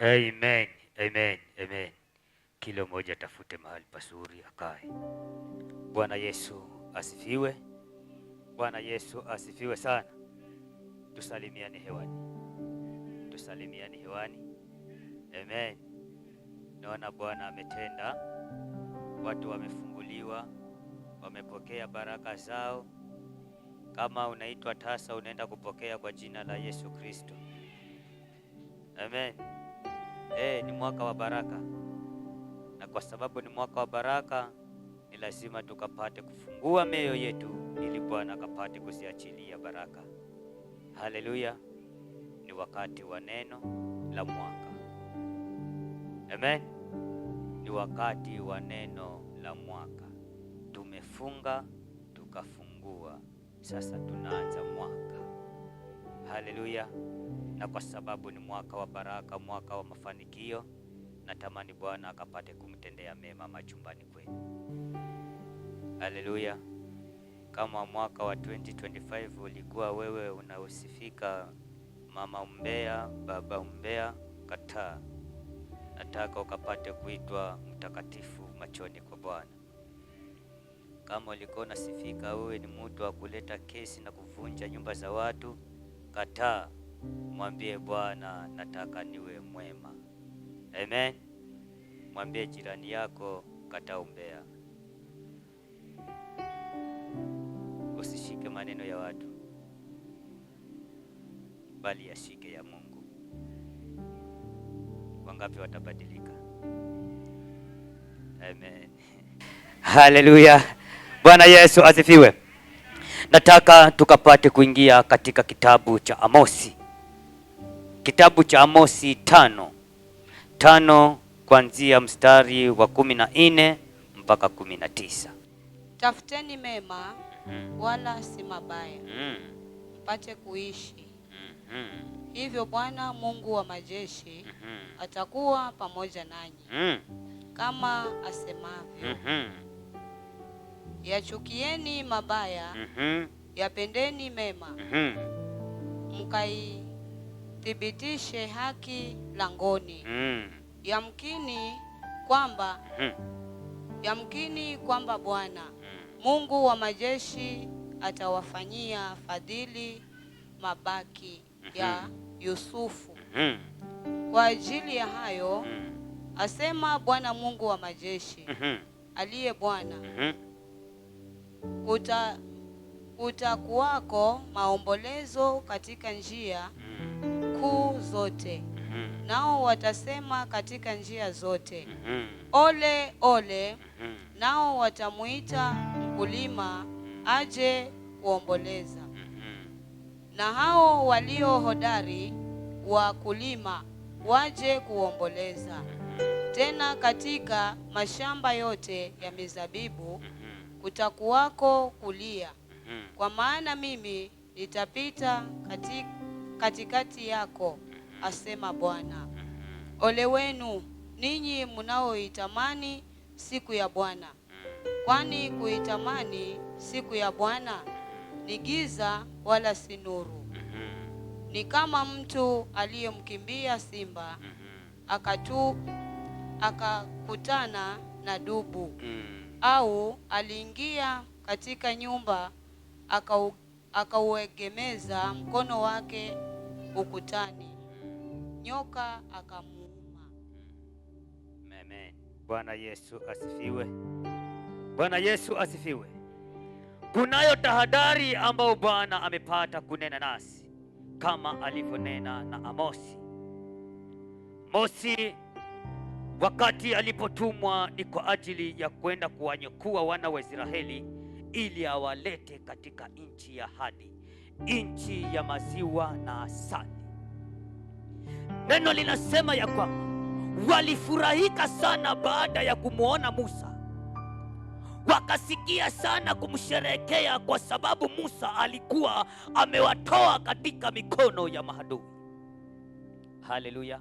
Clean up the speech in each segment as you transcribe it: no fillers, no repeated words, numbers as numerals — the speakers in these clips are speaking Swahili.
Amen, amen, amen. Kila mmoja tafute mahali pazuri akae. Bwana Yesu asifiwe. Bwana Yesu asifiwe sana. Tusalimiane hewani, tusalimiane hewani. Amen. Naona Bwana ametenda, watu wamefunguliwa, wamepokea baraka zao. Kama unaitwa tasa, unaenda kupokea kwa jina la Yesu Kristo. Amen. Ni mwaka wa baraka, na kwa sababu ni mwaka wa baraka, ni lazima tukapate kufungua mioyo yetu ili Bwana akapate kuziachilia baraka. Haleluya. Ni wakati wa neno la mwaka. Amen. Ni wakati wa neno la mwaka. Tumefunga tukafungua, sasa tunaanza mwaka. Haleluya. Na kwa sababu ni mwaka wa baraka, mwaka wa mafanikio, natamani Bwana akapate kumtendea mema majumbani kwenu. Haleluya. Kama mwaka wa 2025 ulikuwa wewe unausifika mama umbea, baba umbea, kataa. Nataka ukapate kuitwa mtakatifu machoni kwa Bwana. Kama ulikuwa unasifika wewe ni mtu wa kuleta kesi na kuvunja nyumba za watu, kataa. Mwambie Bwana, nataka niwe mwema. Amen. Mwambie jirani yako, kataa umbea. Usishike maneno ya watu, bali yashike ya Mungu. Wangapi watabadilika? Amen. Haleluya. Bwana Yesu asifiwe. Nataka tukapate kuingia katika kitabu cha Amosi. Kitabu cha Amosi 5 kuanzia mstari wa 14 mpaka 19. Tafuteni mema wala si mabaya, mpate kuishi. Hivyo Bwana Mungu wa majeshi atakuwa pamoja nanyi, kama asemavyo. Yachukieni mabaya, yapendeni mema, mkaithibitishe haki langoni. Yamkini kwamba Bwana Mungu wa majeshi atawafanyia fadhili mabaki ya Yusufu. Kwa ajili ya hayo asema Bwana Mungu wa majeshi, aliye Bwana, kutakuwako maombolezo katika njia kuu zote, nao watasema katika njia zote, ole ole. Nao watamuita mkulima aje kuomboleza, na hao walio hodari wa kulima waje kuomboleza. Tena katika mashamba yote ya mizabibu kutakuwako kulia, kwa maana mimi nitapita katikati yako, asema Bwana. Ole wenu ninyi mnaoitamani siku ya Bwana, kwani kuitamani siku ya Bwana ni giza wala si nuru. Ni kama mtu aliyemkimbia simba akakutana na dubu, au aliingia katika nyumba akauegemeza mkono wake ukutani, nyoka akamuuma. Amen. Bwana Yesu asifiwe. Bwana Yesu asifiwe. Kunayo tahadhari ambayo Bwana amepata kunena nasi kama alivyonena na Amosi. Amosi wakati alipotumwa ni kwa ajili ya kwenda kuwanyakua wana wa Israeli ili awalete katika nchi ya ahadi, nchi ya maziwa na asali. Neno linasema ya kwamba walifurahika sana baada ya kumwona Musa, wakasikia sana kumsherehekea kwa sababu Musa alikuwa amewatoa katika mikono ya maadui. Haleluya.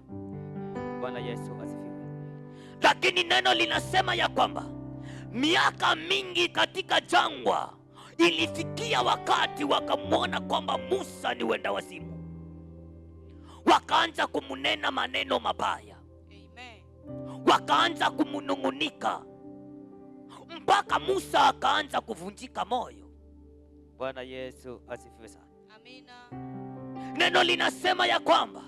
Bwana Yesu asifiwe. Lakini neno linasema ya kwamba miaka mingi katika jangwa ilifikia wakati wakamwona kwamba Musa ni wenda wazimu. wakaanza kumunena maneno mabaya. Amen. Wakaanza kumunungunika mpaka Musa akaanza kuvunjika moyo. Bwana Yesu asifiwe sana. Amina. Neno linasema ya kwamba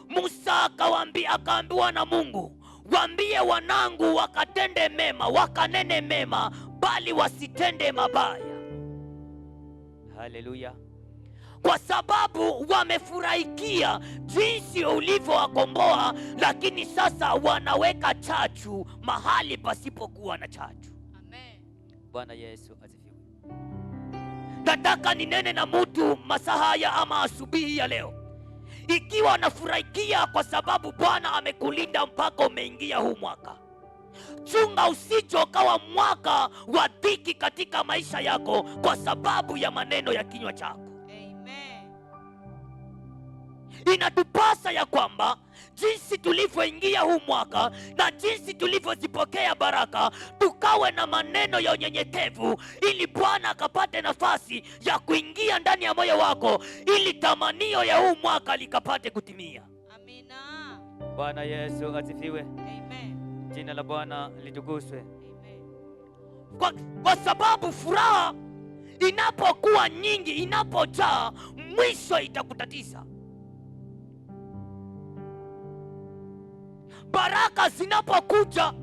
Musa akaambiwa na Mungu, waambie wanangu wakatende mema, wakanene mema, bali wasitende mabaya. Haleluya. Kwa sababu wamefurahikia jinsi ulivyowakomboa, lakini sasa wanaweka chachu mahali pasipokuwa na chachu. Amen. Bwana Yesu asifiwe. Nataka ninene na mtu masaa haya ama asubuhi ya leo, ikiwa unafurahikia kwa sababu Bwana amekulinda mpaka umeingia huu mwaka, chunga usije ukawa mwaka wa dhiki katika maisha yako kwa sababu ya maneno ya kinywa chako. Amen. Inatupasa ya kwamba jinsi tulivyoingia huu mwaka na jinsi tulivyozipokea baraka, tukawe na maneno ya unyenyekevu, ili Bwana akapate nafasi ya kuingia ndani ya moyo wako, ili tamanio ya huu mwaka likapate kutimia. Amina. Bwana Yesu asifiwe. Amen. Jina la Bwana litukuzwe. Amen. Kwa sababu furaha inapokuwa nyingi, inapojaa, mwisho itakutatiza. Baraka zinapokuja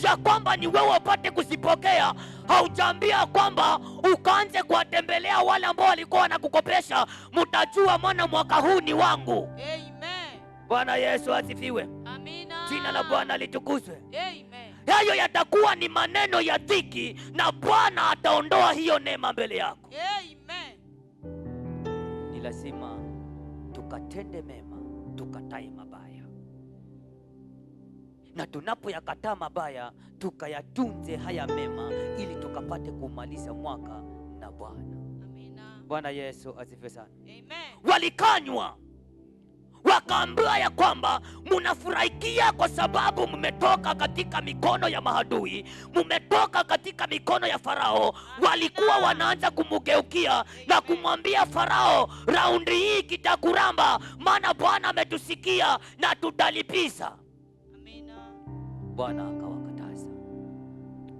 ya kwamba ni wewe upate kuzipokea, haujaambia kwamba ukaanze kuwatembelea wale ambao walikuwa wanakukopesha, mtajua maana mwaka huu ni wangu. Amen. Bwana Yesu asifiwe. Amina. Jina la Bwana litukuzwe. Amen. Hayo yatakuwa ni maneno ya dhiki, na Bwana ataondoa hiyo neema mbele yako. Amen. Ni lazima tukatende mema, tukatae mabaya, na tunapoyakataa mabaya tukayatunze haya mema, ili tukapate kumaliza mwaka na Bwana. Amina. Bwana Yesu asifiwe sana. Amen. Walikanywa wakaambiwa ya kwamba munafurahikia kwa sababu mmetoka katika mikono ya maadui, mmetoka katika mikono ya Farao. Walikuwa wanaanza kumugeukia na kumwambia Farao, raundi hii kitakuramba, maana Bwana ametusikia na tutalipiza. Amina. Bwana akawakataza.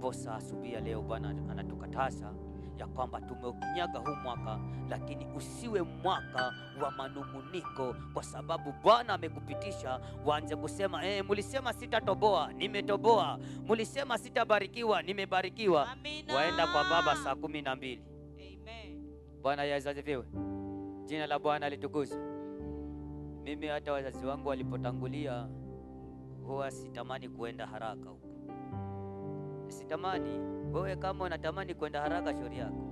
Posa asubuhi ya leo Bwana anatukataza ya kwamba tumeukinyaga huu mwaka, lakini usiwe mwaka wa manunguniko, kwa sababu Bwana amekupitisha. Waanze kusema mulisema sitatoboa, nimetoboa. Mulisema sitabarikiwa, nimebarikiwa. Amina. Waenda kwa Baba saa 12. Amen. Bwana Yesu asifiwe. Jina la Bwana litukuzwe. Mimi hata wazazi wangu walipotangulia, huwa sitamani kuenda haraka huko. Sitamani. Wewe kama unatamani kwenda haraka, shauri yako.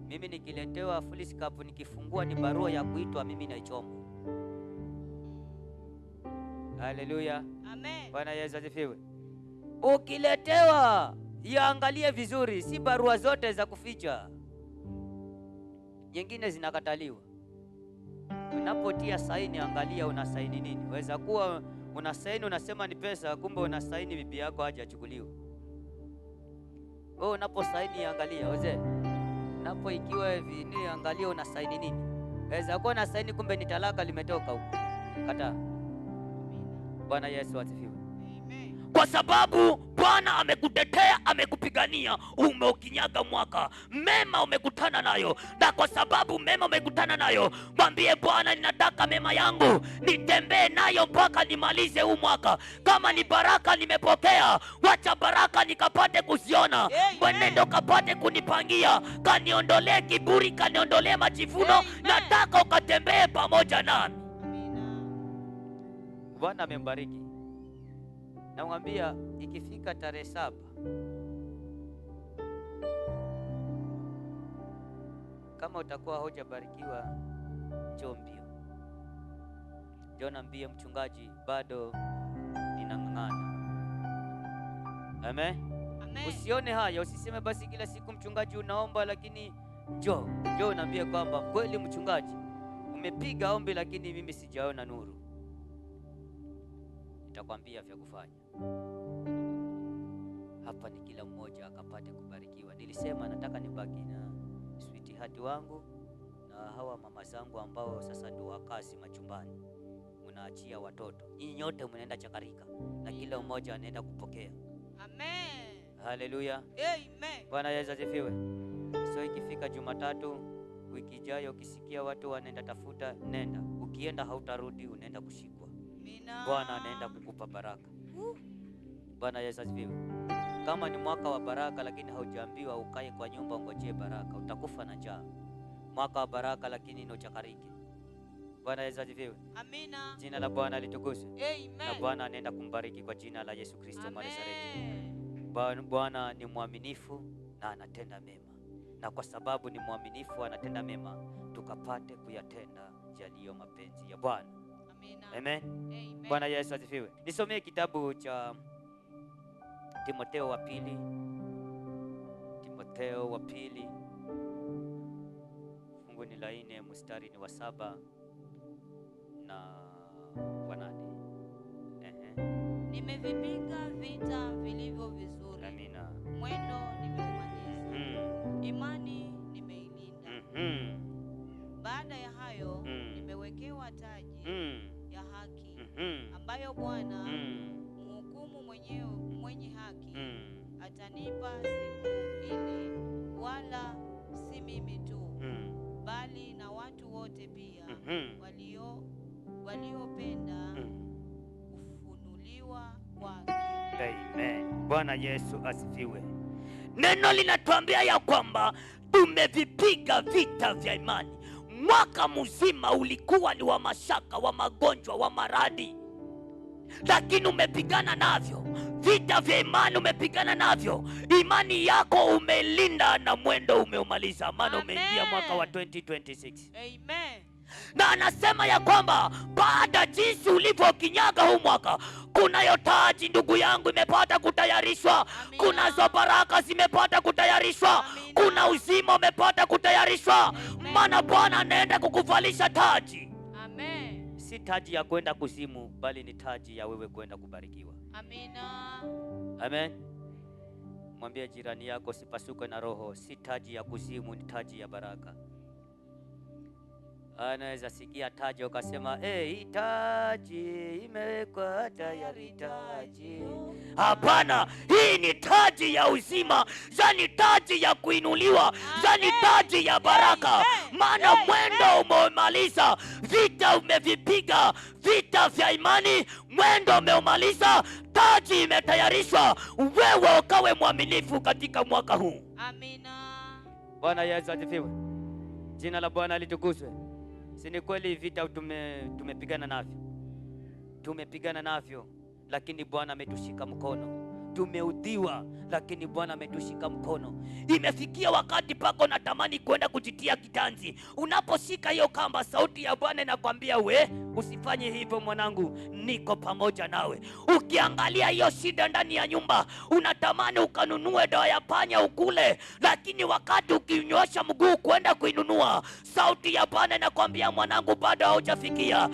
Mimi nikiletewa Foolish Cup, nikifungua ni barua ya kuitwa, mimi naichoma. Haleluya. Amen. Bwana Yesu asifiwe. Ukiletewa yaangalie vizuri, si barua zote za kuficha. Nyingine zinakataliwa. Unapotia saini, angalia una saini nini. Weza kuwa una saini unasema ni pesa, kumbe una saini bibi yako haja achukuliwe. Wewe unapo saini angalia, wazee. Unapo ikiwa hivi ni angalia una saini nini. Weza kuwa na saini kumbe ni talaka limetoka huko. Kata. Bwana Yesu asifiwe. Amen. Kwa sababu Bwana amekutetea, amekupigania, umeukinyaga mwaka. Mema umekutana nayo, na kwa sababu mema umekutana nayo, mwambie Bwana, ninataka mema yangu nitembee nayo mpaka nimalize huu mwaka. Kama ni baraka nimepokea, wacha baraka nikapate kuziona. Mwenendo kapate kunipangia, kaniondolee kiburi, kaniondolee majivuno. Nataka ukatembee pamoja nami. Amina. Bwana amembariki. Namwambia ikifika tarehe 7, kama utakuwa hujabarikiwa, njoo mbio. Njoo niambie, mchungaji, bado ninang'ang'ana. Amen. Amen. Usione haya, usiseme basi kila siku mchungaji unaomba, lakini njoo niambie kwamba kweli mchungaji umepiga ombi, lakini mimi sijaona nuru. Nitakwambia vya kufanya. Hapa ni kila mmoja akapate kubarikiwa. Nilisema nataka nibaki na sweetheart wangu na hawa mama zangu ambao sasa ndio wakazi machumbani. unaachia watoto. Nyinyi nyote mnaenda chakarika na kila mmoja anaenda kupokea. Amen. Haleluya. Amen. Bwana Yesu asifiwe. So ikifika Jumatatu wiki ijayo, ukisikia watu wanaenda tafuta, nenda. Ukienda hautarudi, unaenda kushikwa. Amina. Bwana anaenda kukupa baraka. Bwana Yesu asifiwe. Kama ni mwaka wa baraka lakini haujaambiwa ukae kwa nyumba ungojee baraka, utakufa na njaa. Mwaka wa baraka lakini ino chakariki. Bwana Yesu asifiwe. Amina. Jina la Bwana litukuzwe. Amen. Na Bwana anaenda kumbariki kwa jina la Yesu Kristo wa Nazareti. Bwana ni mwaminifu na anatenda mema. Na kwa sababu ni mwaminifu anatenda mema, tukapate kuyatenda yaliyo mapenzi ya Bwana. Amina. Amen. Amen. Bwana Yesu asifiwe. Nisomee kitabu cha Timotheo wa pili. Timotheo wa pili. Fungu ni la 4 mstari ni wa 7 na wa 8. Nimevipiga vita vilivyo vizuri. Amina. Mwendo nimeumaliza. Imani nimeilinda. Baada ya hayo nimewekewa taji ya haki ambayo Bwana mhukumu mwenye haki atanipa siku ile, wala si mimi tu bali na watu wote pia waliopenda kufunuliwa kwake. Amen. Bwana Yesu asifiwe. Neno linatuambia ya kwamba tumevipiga vita vya imani. Mwaka mzima ulikuwa ni wa mashaka, wa magonjwa, wa maradhi, lakini umepigana navyo. Vita vya imani umepigana navyo. Imani yako umelinda na mwendo umeumaliza, maana umeingia mwaka wa 2026. Amen. Na anasema ya kwamba baada jinsi ulivyokinyaga huu mwaka, kunayo taji ndugu yangu imepata kutayarishwa. Kunazo baraka zimepata kutayarishwa. Kuna uzima umepata kutayarishwa. Maana Bwana anaenda kukuvalisha taji. Amen. Si taji ya kwenda kuzimu, bali ni taji ya wewe kwenda kubarikiwa. Amina. Amen. Mwambie jirani yako sipasuke na roho, si taji ya kuzimu, ni taji ya baraka. Anaweza sikia taji ukasema hii taji imewekwa tayari taji. Hapana, hii ni taji ya uzima, yani taji ya kuinuliwa, yani taji ya baraka. Maana mwendo umeumaliza, vita umevipiga, vita vya imani, mwendo umeumaliza, taji imetayarishwa, wewe ukawe mwaminifu katika mwaka huu. Amina. Bwana Yesu asifiwe. Jina la Bwana litukuzwe. Si ni kweli vita tumepigana navyo? Tumepigana navyo, lakini Bwana ametushika mkono. Tumeudhiwa, lakini Bwana ametushika mkono. Imefikia wakati pako natamani kwenda kujitia kitanzi. Unaposhika hiyo kamba, sauti ya Bwana inakwambia usifanye hivyo mwanangu, niko pamoja nawe. Ukiangalia hiyo shida ndani ya nyumba, unatamani ukanunue dawa ya panya ukule, lakini wakati ukinyosha mguu kwenda kuinunua, sauti ya Bwana inakwambia mwanangu, bado haujafikia.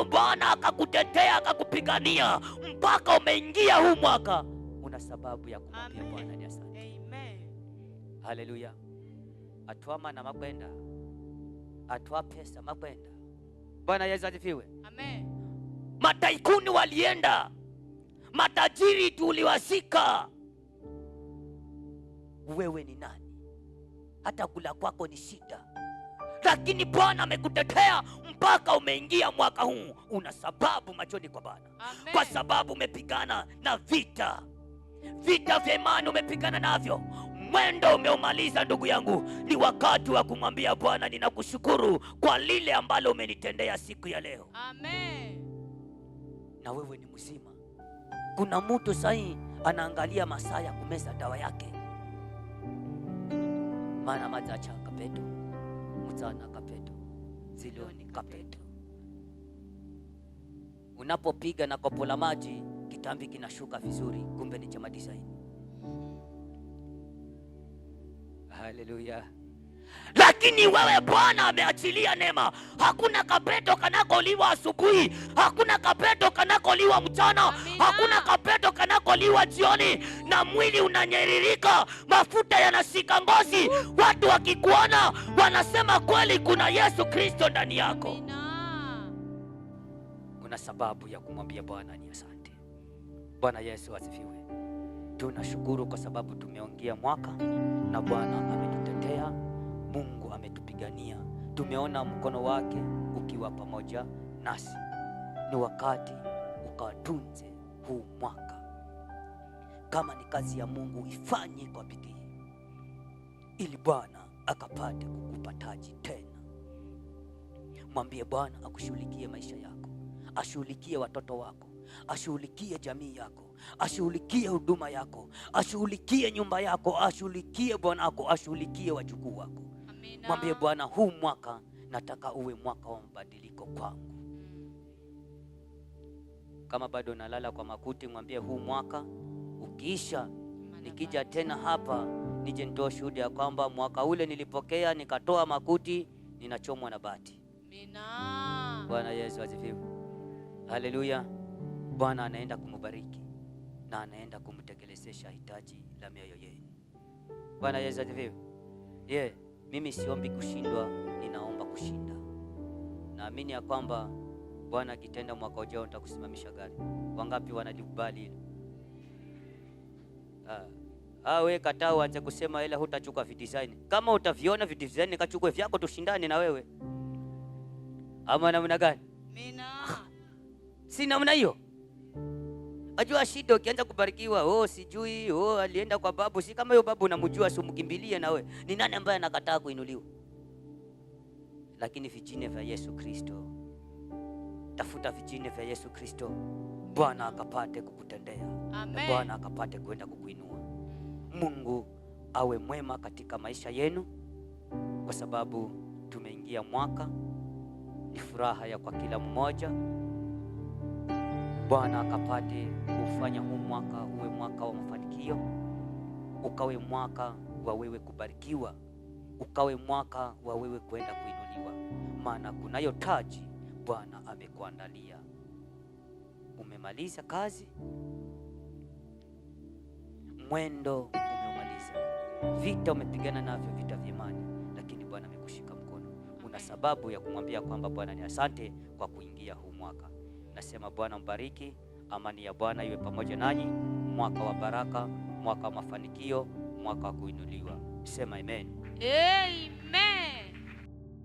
Bwana akakutetea, akakupigania mpaka umeingia huu mwaka. Una sababu ya kumwambia Bwana ni asante. Amen. Haleluya. Atwama na makwenda, atwa pesa makwenda. Bwana Yesu asifiwe. Amen. Mataikuni walienda, matajiri tuliwasika. Wewe ni nani? Hata kula kwako ni shida, lakini Bwana amekutetea mpaka umeingia mwaka huu. Una sababu machoni kwa Bwana. Amen. Kwa sababu umepigana na vita vya imani, umepigana navyo, mwendo umeumaliza. Ndugu yangu, ni wakati wa kumwambia Bwana, ninakushukuru kwa lile ambalo umenitendea siku ya leo. Amen. Na wewe ni mzima. Kuna mtu sahi anaangalia masaa ya kumeza dawa yake, maana mazacha kapeto mzana kapeto zilioni kapeto. Unapopiga na kopo la maji, kitambi kinashuka vizuri, kumbe ni chama design. Haleluya. Lakini wewe Bwana ameachilia neema. Hakuna kapeto kanakoliwa asubuhi, hakuna kapeto kanakoliwa mchana. Amina. Hakuna kapeto kanakoliwa jioni, na mwili unanyeririka, mafuta yanashika ngozi. Watu wakikuona wanasema kweli kuna Yesu Kristo ndani yako. Amina. Una sababu ya kumwambia Bwana ni asante. Bwana Yesu asifiwe. Tunashukuru kwa sababu tumeongea mwaka na Bwana ametutetea, Mungu ametupigania, tumeona mkono wake ukiwa pamoja nasi. Ni wakati ukatunze huu mwaka. Kama ni kazi ya Mungu, ifanye kwa bidii ili Bwana akapate kukupa taji tena. Mwambie Bwana akushughulikie maisha yako, ashughulikie watoto wako, ashughulikie jamii yako, ashughulikie huduma yako, ashughulikie nyumba yako, ashughulikie bwanako, ashughulikie wajukuu wako. Amina. Mwambie Bwana, huu mwaka nataka uwe mwaka wa mabadiliko kwangu. Kama bado nalala kwa makuti, mwambie huu mwaka ukiisha, nikija tena hapa nije nitoe shuhuda ya kwamba mwaka ule nilipokea nikatoa makuti, ninachomwa na bati. Amina. Bwana Yesu asifiwe. Haleluya. Bwana anaenda kumbariki na anaenda kumtekelezesha hitaji la mioyo yenu. Bwana Yesu asifiwe. Mimi siombi kushindwa, ninaomba kushinda. Naamini ya kwamba Bwana akitenda mwaka ujao nitakusimamisha gari. Wangapi wanalikubali hilo? Wewe kataa uanze kusema ila hutachukua videsign. Kama utaviona videsign kachukue vyako, tushindane na wewe. Ama namna gani? Amina. Si namna hiyo. Ajua shida ukianza kubarikiwa, sijui, alienda kwa babu, si kama hiyo babu unamjua, si umkimbilie na wewe. Ni nani ambaye anakataa kuinuliwa? Lakini vijine vya Yesu Kristo, tafuta vijine vya Yesu Kristo, Bwana akapate kukutendea. Amen. Bwana akapate kwenda kukuinua. Mungu awe mwema katika maisha yenu, kwa sababu tumeingia mwaka, ni furaha ya kwa kila mmoja. Bwana akapate kufanya huu mwaka uwe mwaka wa mafanikio, ukawe mwaka wa wewe kubarikiwa, ukawe mwaka wa wewe kwenda kuinuliwa, maana kunayo taji Bwana amekuandalia. Umemaliza kazi, mwendo umemaliza, vita umepigana navyo, vita vya imani, lakini Bwana amekushika mkono. Una sababu ya kumwambia kwamba Bwana ni asante kwa kuingia huu mwaka. Nasema Bwana mbariki, amani ya Bwana iwe pamoja nanyi, mwaka wa baraka, mwaka wa mafanikio, mwaka wa kuinuliwa. Sema amen. Amen.